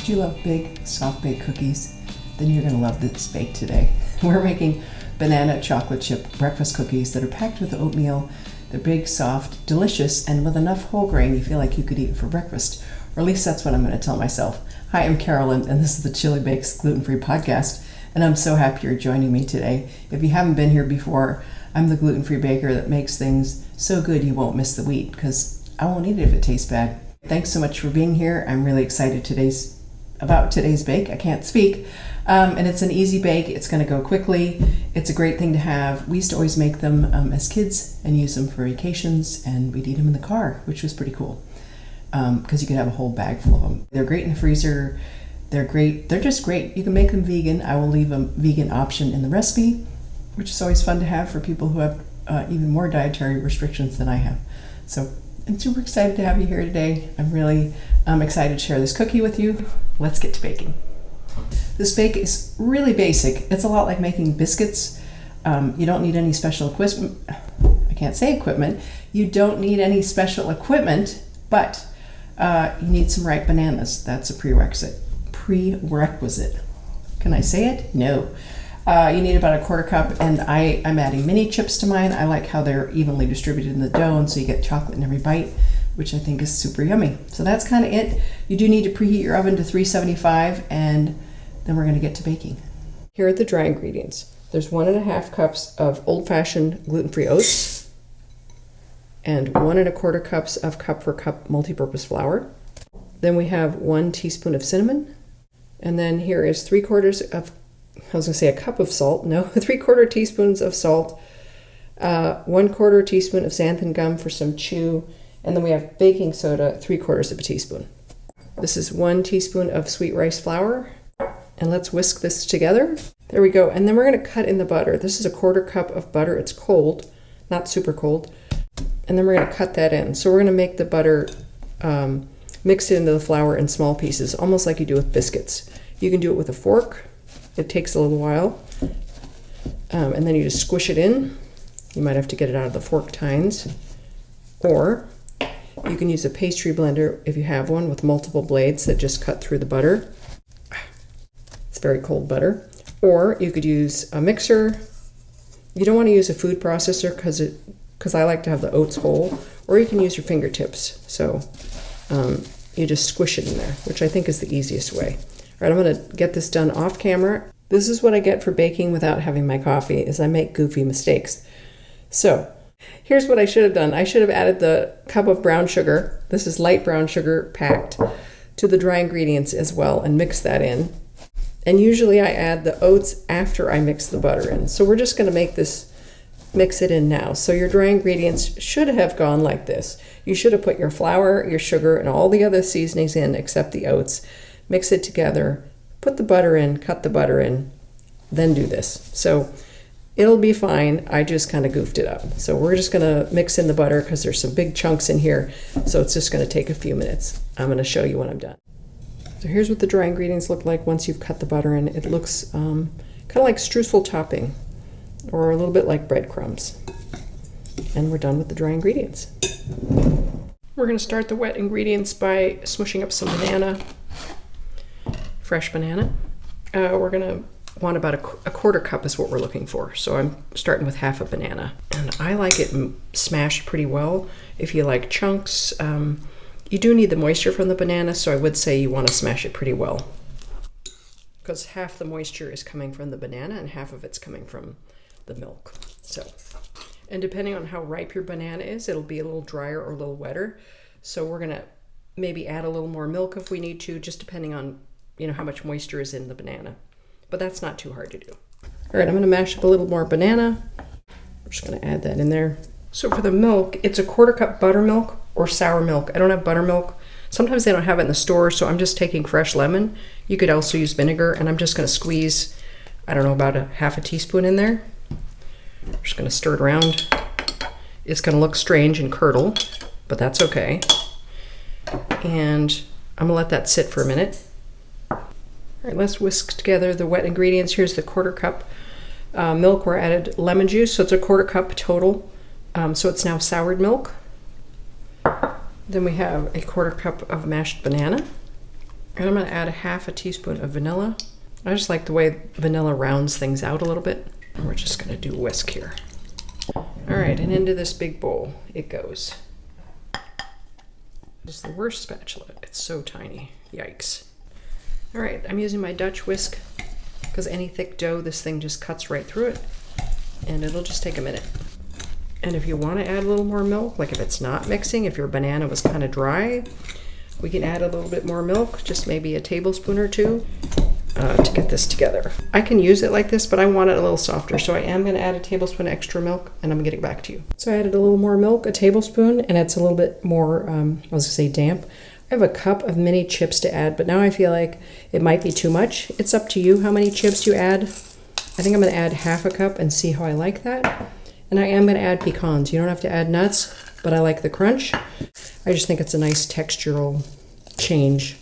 Did you love big, soft baked cookies? Then you're going to love this bake today. We're making banana chocolate chip breakfast cookies that are packed with oatmeal. They're big, soft, delicious, and with enough whole grain you feel like you could eat it for breakfast. Or at least that's what I'm going to tell myself. Hi, I'm Carolyn, and this is the Chili Bakes Gluten-Free podcast, and I'm so happy you're joining me today. If you haven't been here before, I'm the gluten-free baker that makes things so good you won't miss the wheat, because I won't eat it if it tastes bad. Thanks so much for being here. I'm really excited about today's bake. I can't speak. And it's an easy bake. It's going to go quickly. It's a great thing to have. We used to always make them as kids and use them for vacations, and we'd eat them in the car, which was pretty cool because you could have a whole bag full of them. They're great in the freezer. They're great. They're just great. You can make them vegan. I will leave a vegan option in the recipe, which is always fun to have for people who have even more dietary restrictions than I have. So I'm super excited to have you here today. I'm really excited to share this cookie with you. Let's get to baking. This bake is really basic. It's a lot like making biscuits. You don't need any special equipment. I can't say equipment. You don't need any special equipment, but you need some ripe bananas. That's a prerequisite. Can I say it? No. You need about a quarter cup, and I'm adding mini chips to mine. I like how they're evenly distributed in the dough, and so you get chocolate in every bite, which I think is super yummy. So that's kind of it. You do need to preheat your oven to 375, and then we're going to get to baking. Here are the dry ingredients. There's 1.5 cups of old-fashioned gluten-free oats, and 1.25 cups of cup-for-cup multi-purpose flour. Then we have 1 teaspoon of cinnamon, and then here is 3/4 cup of salt. No, 3/4 teaspoons of salt, 1/4 teaspoon of xanthan gum for some chew, and then we have baking soda, 3/4 teaspoon. This is 1 teaspoon of sweet rice flour, and let's whisk this together. There we go. And then we're going to cut in the butter. This is 1/4 cup of butter. It's cold, not super cold. And then we're going to cut that in. So we're going to make the butter, mix it into the flour in small pieces, almost like you do with biscuits. You can do it with a fork. It takes a little while. And then you just squish it in. You might have to get it out of the fork tines. Or you can use a pastry blender if you have one with multiple blades that just cut through the butter. It's very cold butter. Or you could use a mixer. You don't want to use a food processor because I like to have the oats whole. Or you can use your fingertips. So you just squish it in there, which I think is the easiest way. All right, I'm going to get this done off camera. This is what I get for baking without having my coffee, is I make goofy mistakes. So here's what I should have done. I should have added the cup of brown sugar. This is light brown sugar packed to the dry ingredients as well, and mix that in. And usually I add the oats after I mix the butter in. So we're just going to mix it in now. So your dry ingredients should have gone like this. You should have put your flour, your sugar, and all the other seasonings in except the oats. Mix it together, put the butter in, cut the butter in, then do this. So it'll be fine. I just kind of goofed it up. So we're just going to mix in the butter because there's some big chunks in here. So it's just going to take a few minutes. I'm going to show you when I'm done. So here's what the dry ingredients look like once you've cut the butter in. It looks kind of like streusel topping or a little bit like breadcrumbs. And we're done with the dry ingredients. We're going to start the wet ingredients by smushing up some banana. Fresh banana. We're going to want about a 1/4 cup is what we're looking for. So I'm starting with half a banana. And I like it smashed pretty well. If you like chunks, you do need the moisture from the banana, so I would say you want to smash it pretty well. Because half the moisture is coming from the banana and half of it's coming from the milk. And depending on how ripe your banana is, it'll be a little drier or a little wetter. So we're going to maybe add a little more milk if we need to, just depending on how much moisture is in the banana. But that's not too hard to do. All right, I'm going to mash up a little more banana. I'm just going to add that in there. So for the milk, it's 1/4 cup buttermilk or sour milk. I don't have buttermilk. Sometimes they don't have it in the store, so I'm just taking fresh lemon. You could also use vinegar, and I'm just going to squeeze, about a half a teaspoon in there. I'm just going to stir it around. It's going to look strange and curdle, but that's okay. And I'm going to let that sit for a minute. All right, let's whisk together the wet ingredients. Here's the 1/4 cup milk where I added lemon juice, so it's 1/4 cup total. So it's now soured milk. Then we have 1/4 cup of mashed banana. And I'm going to add a half a teaspoon of vanilla. I just like the way vanilla rounds things out a little bit. And we're just going to do whisk here. All right, and into this big bowl it goes. It's the worst spatula. It's so tiny. Yikes. All right, I'm using my Dutch whisk because any thick dough, this thing just cuts right through it. And it'll just take a minute. And if you want to add a little more milk, like if it's not mixing, if your banana was kind of dry, we can add a little bit more milk, just maybe a tablespoon or two to get this together. I can use it like this, but I want it a little softer, so I am going to add a tablespoon extra milk, and I'm getting back to you. So I added a little more milk, a tablespoon, and it's a little bit more, I was going to say damp. I have a cup of mini chips to add, but now I feel like it might be too much. It's up to you how many chips you add. I think I'm going to add half a cup and see how I like that. And I am going to add pecans. You don't have to add nuts, but I like the crunch. I just think it's a nice textural change.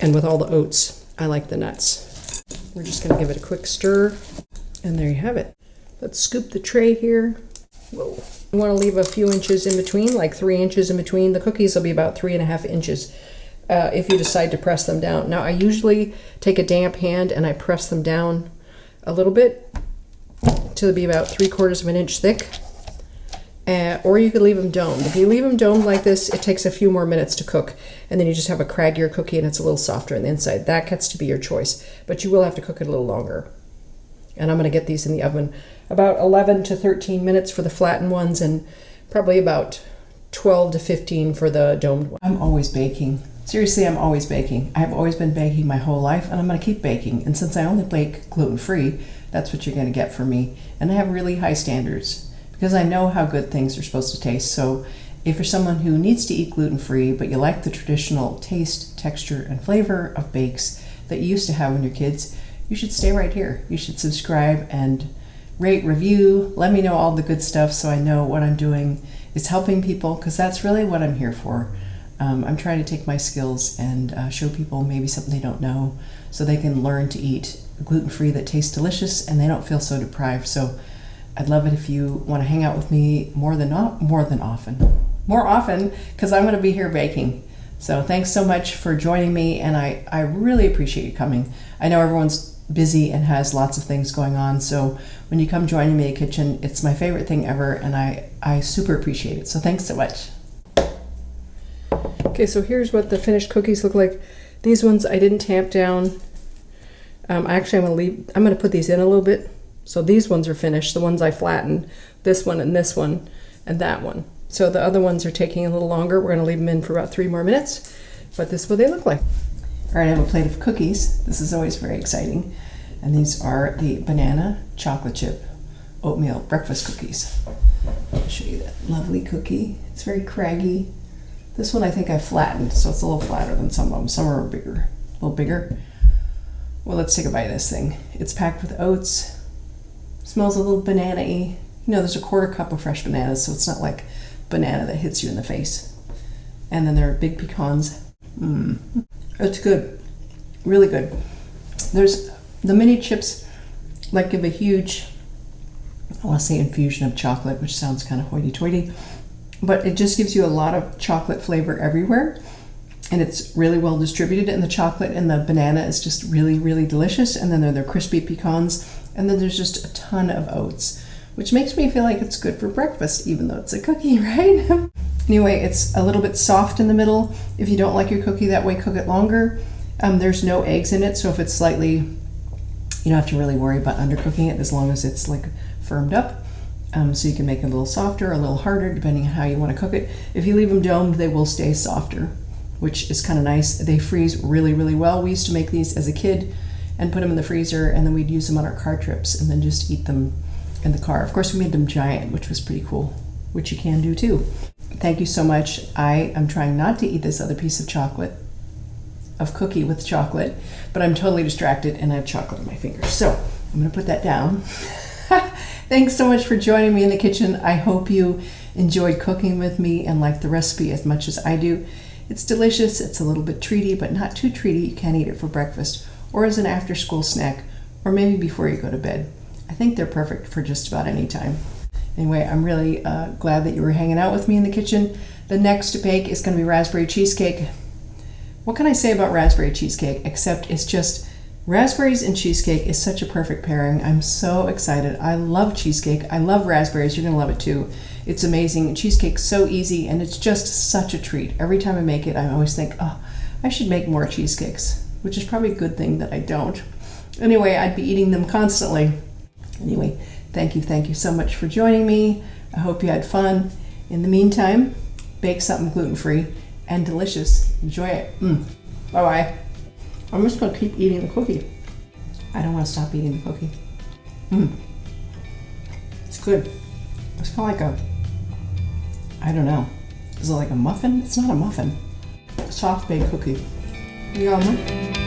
And with all the oats, I like the nuts. We're just going to give it a quick stir. And there you have it. Let's scoop the tray here. Whoa. You want to leave a few inches in between, like 3 inches in between. The cookies will be about 3.5 inches if you decide to press them down. Now, I usually take a damp hand and I press them down a little bit to be about 3/4 of an inch thick. Or you could leave them domed. If you leave them domed like this, it takes a few more minutes to cook. And then you just have a craggier cookie and it's a little softer on the inside. That gets to be your choice. But you will have to cook it a little longer. And I'm going to get these in the oven about 11 to 13 minutes for the flattened ones and probably about 12 to 15 for the domed ones. I'm always baking. Seriously, I'm always baking. I've always been baking my whole life and I'm going to keep baking. And since I only bake gluten-free, that's what you're going to get from me. And I have really high standards because I know how good things are supposed to taste. So if you're someone who needs to eat gluten-free, but you like the traditional taste, texture, and flavor of bakes that you used to have when you're kids, you should stay right here. You should subscribe and rate, review, let me know all the good stuff so I know what I'm doing is helping people, because that's really what I'm here for. I'm trying to take my skills and show people maybe something they don't know so they can learn to eat gluten-free that tastes delicious and they don't feel so deprived. So I'd love it if you want to hang out with me more often, because I'm going to be here baking. So thanks so much for joining me, and I really appreciate you coming. I know everyone's busy and has lots of things going on, so when you come joining me in the kitchen, it's my favorite thing ever, and I super appreciate it. So thanks so much. Okay, so here's what the finished cookies look like. These ones I didn't tamp down. Actually, I'm going to put these in a little bit. So these ones are finished, the ones I flattened, this one and that one. So the other ones are taking a little longer. We're going to leave them in for about 3 more minutes, but this is what they look like. All right, I have a plate of cookies. This is always very exciting. And these are the banana chocolate chip oatmeal breakfast cookies. I'll show you that lovely cookie. It's very craggy. This one I think I flattened, so it's a little flatter than some of them. Some are bigger, a little bigger. Well, let's take a bite of this thing. It's packed with oats. Smells a little banana-y. You know, there's a 1/4 cup of fresh bananas, so it's not like banana that hits you in the face. And then there are big pecans. It's good, really good. There's the mini chips, like give a huge, I want to say infusion of chocolate, which sounds kind of hoity-toity, but it just gives you a lot of chocolate flavor everywhere, and it's really well distributed, and the chocolate and the banana is just really, really delicious. And then there are crispy pecans, and then there's just a ton of oats, which makes me feel like it's good for breakfast, even though it's a cookie, right? Anyway, it's a little bit soft in the middle. If you don't like your cookie that way, cook it longer. There's no eggs in it, so if it's slightly, you don't have to really worry about undercooking it as long as it's like firmed up. So you can make it a little softer or a little harder depending on how you want to cook it. If you leave them domed, they will stay softer, which is kind of nice. They freeze really, really well. We used to make these as a kid and put them in the freezer, and then we'd use them on our car trips and then just eat them in the car. Of course, we made them giant, which was pretty cool, which you can do too. Thank you so much. I am trying not to eat this other piece of cookie with chocolate, but I'm totally distracted and I have chocolate on my fingers. So I'm gonna put that down. Thanks so much for joining me in the kitchen. I hope you enjoyed cooking with me and liked the recipe as much as I do. It's delicious. It's a little bit treaty, but not too treaty. You can eat it for breakfast or as an after-school snack, or maybe before you go to bed. I think they're perfect for just about any time. Anyway, I'm really glad that you were hanging out with me in the kitchen. The next bake is going to be raspberry cheesecake. what can I say about raspberry cheesecake except it's just raspberries and cheesecake is such a perfect pairing. I'm so excited. I love cheesecake. I love raspberries. You're going to love it too. It's amazing. Cheesecake's so easy and it's just such a treat. Every time I make it, I always think, oh, I should make more cheesecakes, which is probably a good thing that I don't. Anyway, I'd be eating them constantly. Anyway, thank you so much for joining me. I hope you had fun. In the meantime, bake something gluten-free and delicious. Enjoy it. Bye-bye. I'm just going to keep eating the cookie. I don't want to stop eating the cookie. It's good. It's kind of like a, I don't know. Is it like a muffin? It's not a muffin. A soft baked cookie. You got one?